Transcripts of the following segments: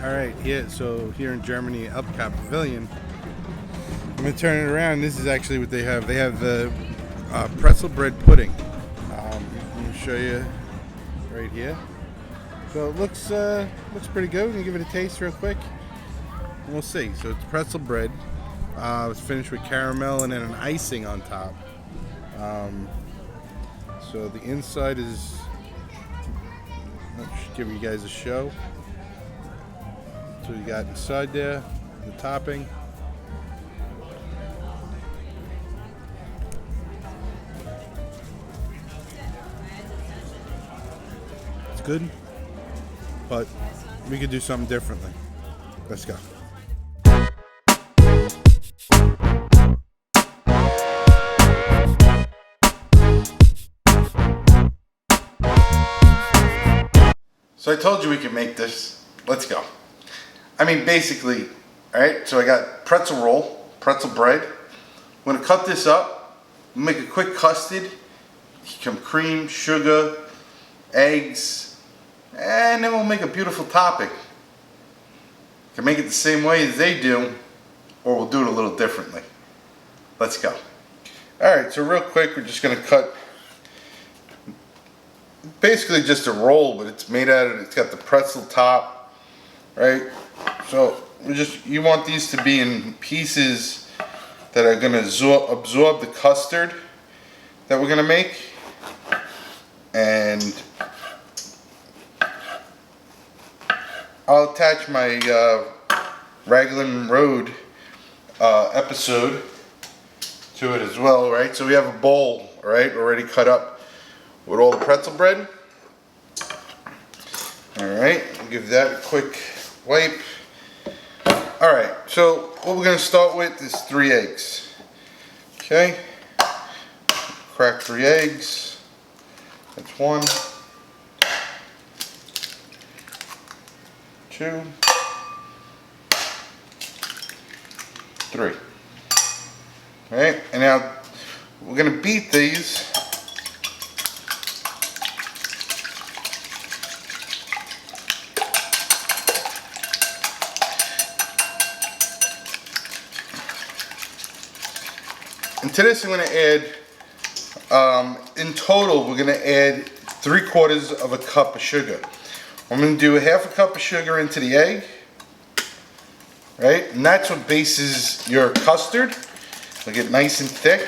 Alright, yeah, so here in Germany, EPCOT Pavilion, I'm going to turn it around. This is actually what they have. They have the pretzel bread pudding. I'm going to show you right here. So it looks pretty good. We're going to give it a taste real quick, and we'll see. So it's pretzel bread. It's finished with caramel and then an icing on top. So the inside is, let's give you guys a show. So you got inside there, the topping. It's good, but we could do something differently. Let's go. So I told you we could make this. Let's go. I mean, basically, all right, so I got pretzel roll, pretzel bread. I'm gonna cut this up, make a quick custard, some cream, sugar, eggs, and then we'll make a beautiful topping. Can make it the same way as they do, or we'll do it a little differently. Let's go. All right, so real quick, we're just gonna cut basically just a roll, but it's made out of, it's got the pretzel top, right? So you want these to be in pieces that are going to absorb the custard that we're going to make. And I'll attach my Raglan Road episode to it as well, right? So we have a bowl, right, already cut up with all the pretzel bread. All right, we'll give that a quick wipe. All right, so what we're gonna start with is 3 eggs. Okay, crack 3 eggs. That's 1, 2, 3. All right, and now we're gonna beat these. And to this I'm going to add, in total we're going to add 3/4 of a cup of sugar. I'm going to do 1/2 cup of sugar into the egg, right? And that's what bases your custard. It'll get nice and thick.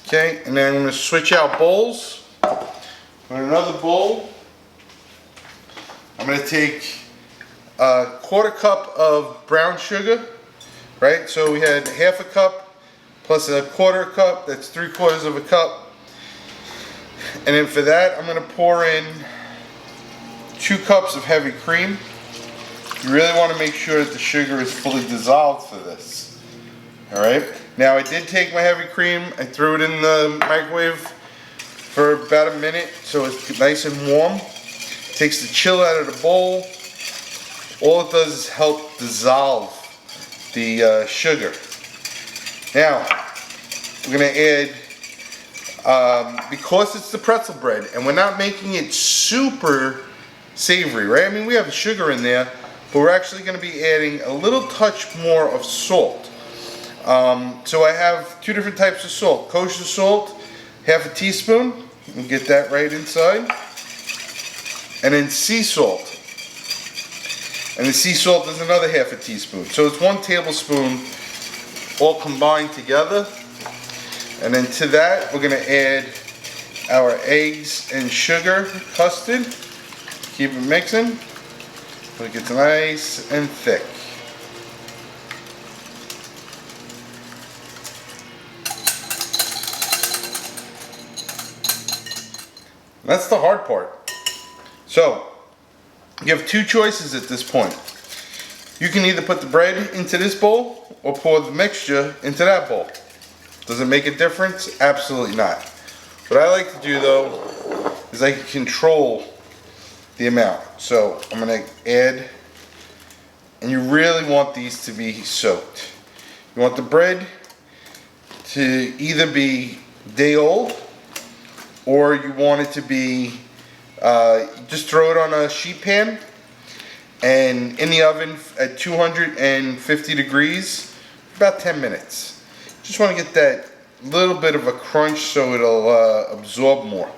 Okay, and then I'm going to switch out bowls. In another bowl, I'm going to take a 1/4 cup of brown sugar, right? So we had 1/2 cup plus a 1/4 cup, that's 3/4 of a cup. And then for that, I'm going to pour in 2 cups of heavy cream. You really want to make sure that the sugar is fully dissolved for this. All right. Now I did take my heavy cream, I threw it in the microwave for about a minute so it's nice and warm. Takes the chill out of the bowl. All it does is help dissolve the sugar. Now, we're going to add, because it's the pretzel bread, and we're not making it super savory, right? I mean, we have sugar in there, but we're actually going to be adding a little touch more of salt. So I have 2 different types of salt. Kosher salt, 1/2 teaspoon. We'll get that right inside. And then sea salt. And the sea salt is another 1/2 teaspoon. So it's 1 tablespoon all combined together. And then to that, we're going to add our eggs and sugar custard. Keep it mixing so it gets nice and thick. That's the hard part. So, you have 2 choices at this point. You can either put the bread into this bowl or pour the mixture into that bowl. Does it make a difference? Absolutely not. What I like to do though is I can control the amount. So I'm going to add, and you really want these to be soaked. You want the bread to either be day old, or you want it to be, just throw it on a sheet pan and in the oven at 250 degrees for about 10 minutes. Just want to get that little bit of a crunch so it'll absorb more.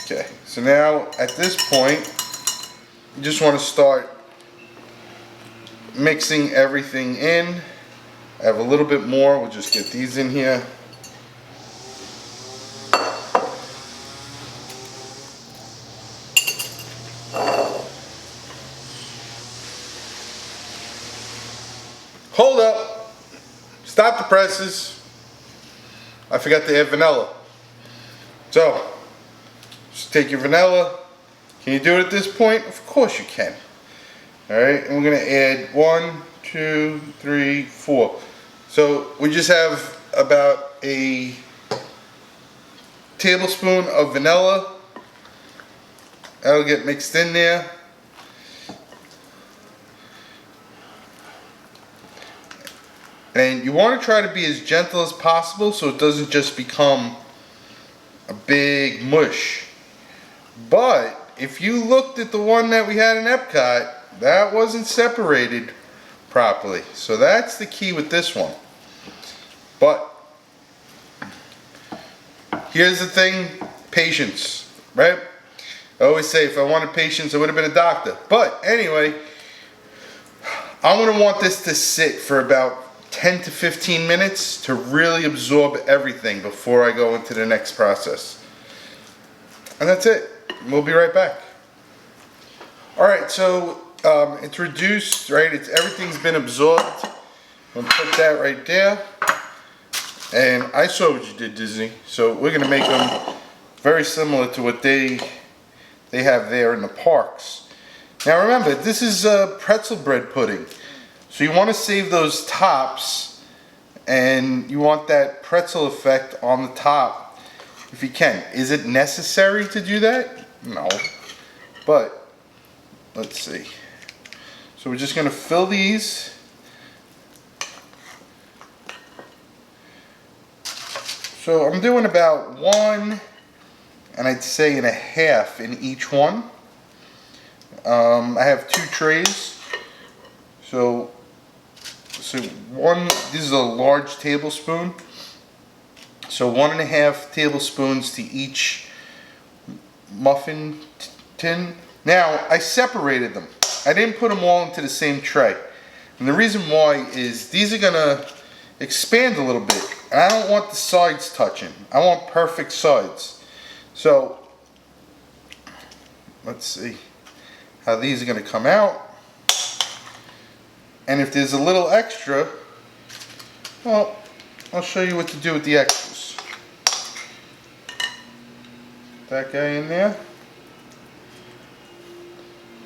Okay, so now at this point, you just want to start mixing everything in. I have a little bit more, we'll just get these in here. Hold up, stop the presses. I forgot to add vanilla. So, just take your vanilla. Can you do it at this point? Of course you can. Alright, and we're going to add 1, 2, 3, 4. So we just have about a tablespoon of vanilla. That'll get mixed in there. And you want to try to be as gentle as possible so it doesn't just become a big mush. But if you looked at the one that we had in EPCOT, that wasn't separated properly. So that's the key with this one. But here's the thing, patience, right? I always say if I wanted patience, I would have been a doctor. But anyway, I'm going to want this to sit for about 10 to 15 minutes to really absorb everything before I go into the next process. And that's it. We'll be right back. Alright, so it's reduced, right? Everything's been absorbed. I'm going to put that right there. And I saw what you did, Disney. So we're going to make them very similar to what they have there in the parks. Now remember, this is pretzel bread pudding. So you want to save those tops, and you want that pretzel effect on the top if you can. Is it necessary to do that? No. But let's see. So we're just going to fill these. So I'm doing about 1 and I'd say and a half in each one. I have 2 trays. So this is a large tablespoon. So 1.5 tablespoons to each muffin tin. Now I separated them. I didn't put them all into the same tray. And the reason why is these are gonna expand a little bit. And I don't want the sides touching. I want perfect sides. So let's see how these are gonna come out. And if there's a little extra, well, I'll show you what to do with the extras. That guy in there.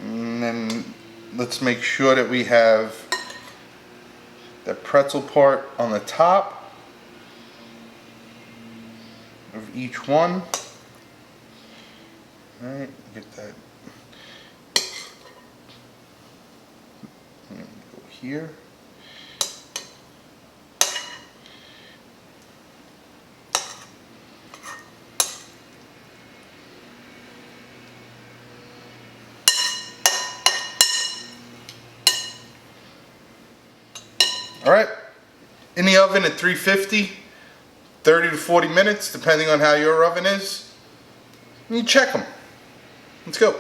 And then let's make sure that we have the pretzel part on the top of each one. Alright, get that. Go here. Alright, in the oven at 350, 30 to 40 minutes, depending on how your oven is. And you check them. Let's go.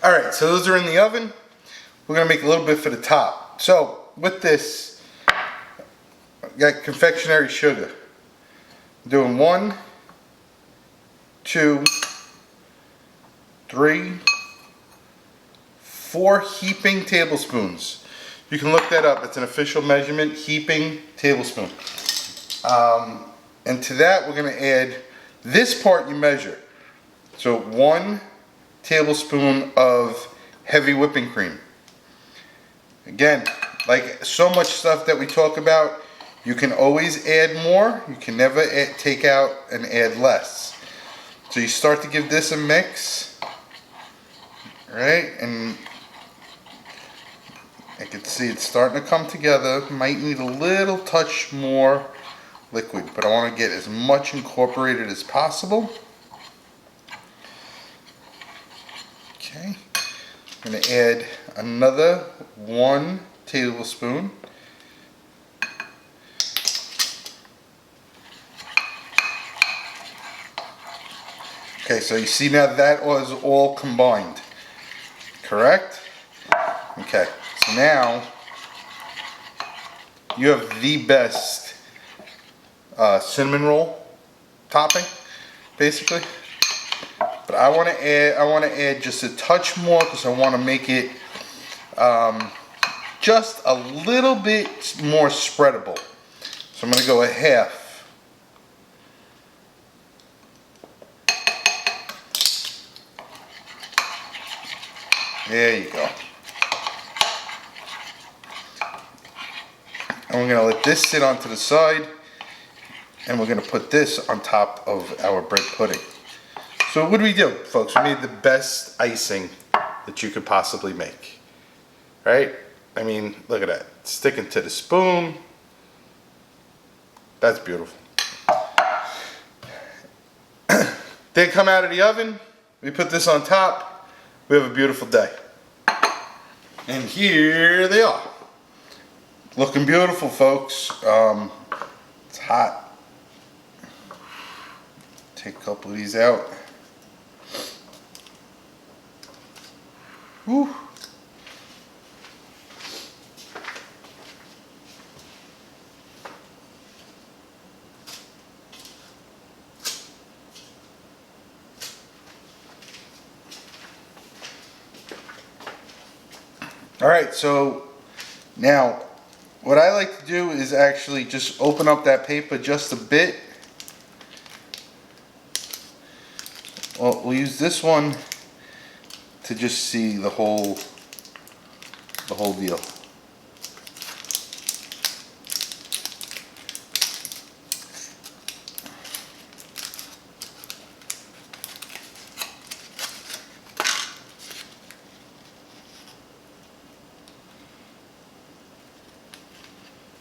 Alright, so those are in the oven. We're going to make a little bit for the top. So, with this, I've got confectionery sugar. I'm doing 1, 2, 3, 4 heaping tablespoons. You can look that up. It's an official measurement, heaping tablespoon. And to that, we're going to add this part you measure. So 1 tablespoon of heavy whipping cream. Again, like so much stuff that we talk about, you can always add more. You can never take out and add less. So you start to give this a mix. Right? And I can see it's starting to come together. Might need a little touch more liquid, but I want to get as much incorporated as possible. Okay, I'm going to add another 1 tablespoon. Okay, so you see now that was all combined, correct? Okay, so now you have the best cinnamon roll topping, basically. But I want to add just a touch more because I want to make it just a little bit more spreadable. So I'm going to go a half. There you go. And we're going to let this sit onto the side, and we're going to put this on top of our bread pudding. So what do we do, folks? We made the best icing that you could possibly make, right? I mean, look at that. It's sticking to the spoon. That's beautiful. They come out of the oven. We put this on top. We have a beautiful day. And here they are. Looking beautiful, folks. It's hot. Take a couple of these out. Whew. All right, so now what I like to do is actually just open up that paper just a bit. Well, we'll use this one to just see the whole deal.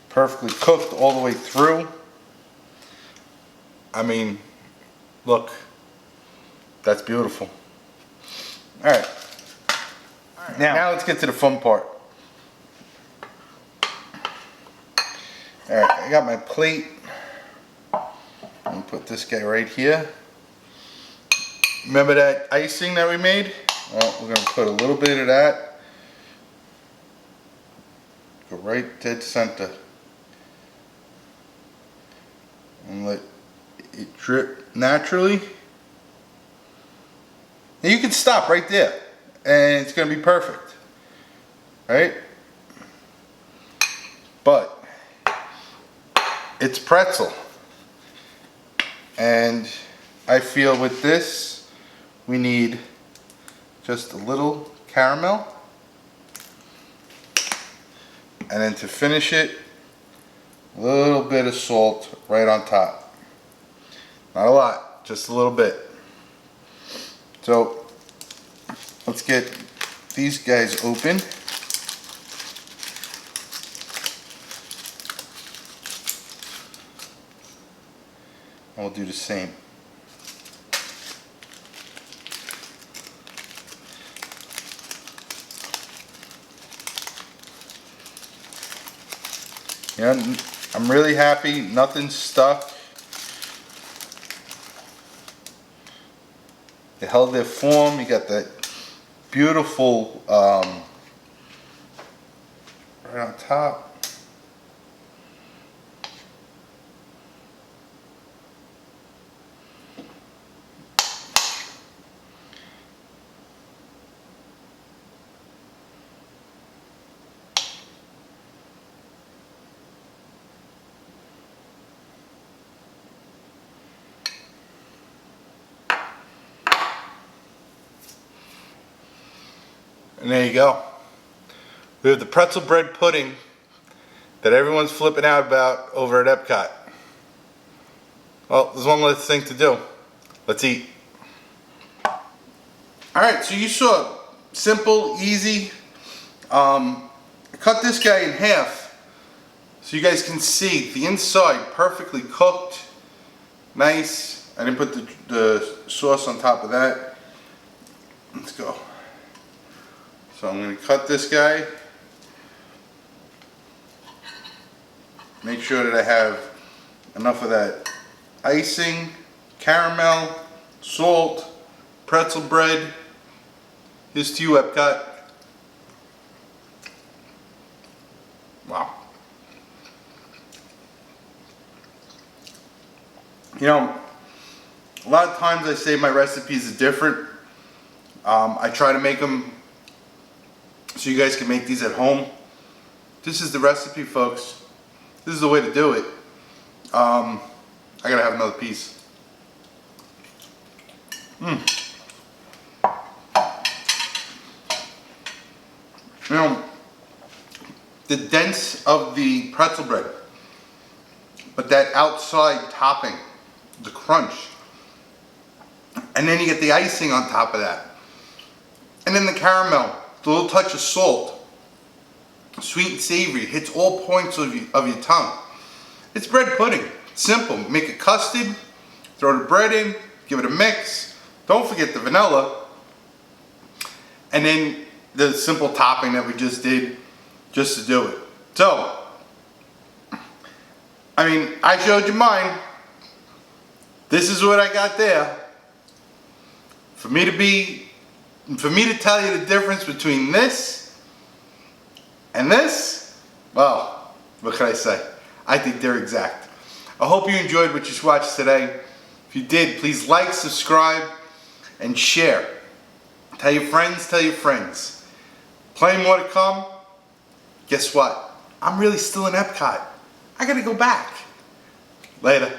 Perfectly cooked all the way through. I mean, look, that's beautiful. All right. Now let's get to the fun part. All right, I got my plate. Let me put this guy right here. Remember that icing that we made? Well, we're gonna put a little bit of that. Go right dead center. And let it drip naturally. And you can stop right there and it's going to be perfect, right? But it's pretzel, and I feel with this we need just a little caramel, and then to finish it, a little bit of salt right on top. Not a lot, just a little bit. So let's get these guys open. And we'll do the same. Yeah, I'm really happy, nothing's stuck. They held their form. You got that beautiful right on top. And there you go. We have the pretzel bread pudding that everyone's flipping out about over at EPCOT. Well, there's one less thing to do. Let's eat. Alright, so you saw simple, easy. Cut this guy in half. So you guys can see the inside perfectly cooked. Nice. I didn't put the sauce on top of that. Let's go. So I'm going to cut this guy. Make sure that I have enough of that icing, caramel, salt, pretzel bread. Here's to you, EPCOT. Wow. You know, a lot of times I say my recipes are different. I try to make them so you guys can make these at home. This is the recipe, folks. This is the way to do it. I gotta have another piece. You know, the dense of the pretzel bread, but that outside topping, the crunch, and then you get the icing on top of that, and then the caramel, the little touch of salt, sweet and savory, hits all points of your tongue. It's bread pudding. Simple. Make a custard, throw the bread in, give it a mix. Don't forget the vanilla, and then the simple topping that we just did just to do it. So, I mean, I showed you mine. This is what I got there. For me to tell you the difference between this and this, well, what can I say? I think they're exact. I hope you enjoyed what you watched today. If you did, please like, subscribe, and share. Tell your friends, tell your friends. Plenty more to come. Guess what? I'm really still in EPCOT. I gotta go back. Later.